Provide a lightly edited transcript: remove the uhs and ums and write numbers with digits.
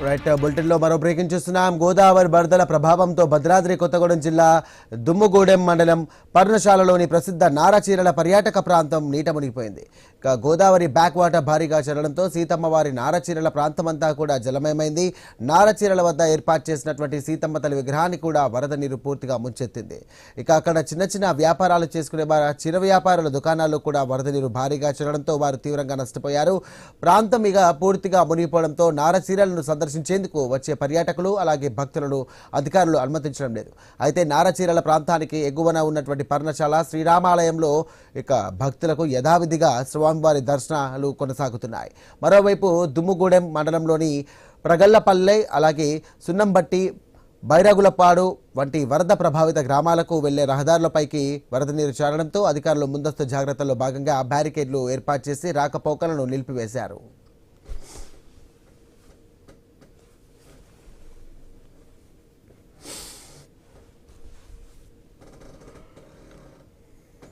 Right బులెటిన్లో మరో breaking చూస్తున్నాం. గోదావరి వరదల ప్రభావంతో భద్రాద్రి కొత్తగూడెం జిల్లా దుమ్ముగూడెం మండలం పర్ణశాలలోని ప్రసిద్ధ నారచీరల పర్యాటక ప్రాంతం నీట మునిగిపోయింది. ఇక గోదావరి బ్యాక్ వాటర్ భారీగా చేరడంతో సీతమ్మవారి నారచీరల ప్రాంతమంతా కూడా జలమయమైంది. నారచీరల వద్ద ఏర్పాటు చేసినటువంటి సీతమ్మ తల్లి విగ్రహాన్ని కూడా వరద నీరు పూర్తిగా ముంచెత్తింది. ఇక అక్కడ చిన్న చిన్న వ్యాపారాలు చేసుకునే చిరు వ్యాపారుల దుకాణాల్లో కూడా వరద నీరు భారీగా చేరడంతో వారు తీవ్రంగా నష్టపోయారు. ప్రాంతం ఇక పూర్తిగా మునిగిపోవడంతో నారచీరలను సందర్శించేందుకు వచ్చే పర్యాటకులు అలాగే భక్తులను అధికారులు అనుమతించడం లేదు. అయితే నారచీరల ప్రాంతానికి ఎగువన ఉన్నటువంటి పర్ణశాల శ్రీరామాలయంలో ఇక భక్తులకు యథావిధిగా స్వామివారి దర్శనాలు కొనసాగుతున్నాయి. మరోవైపు దుమ్ముగూడెం మండలంలోని ప్రగల్లపల్లె అలాగే సున్నంబట్టి బైరాగులపాడు వంటి వరద ప్రభావిత గ్రామాలకు వెళ్లే రహదారులపైకి వరద నీరు చేరడంతో అధికారులు ముందస్తు జాగ్రత్తల్లో భాగంగా బ్యారికేడ్లు ఏర్పాటు చేసి రాకపోకలను నిలిపివేశారు.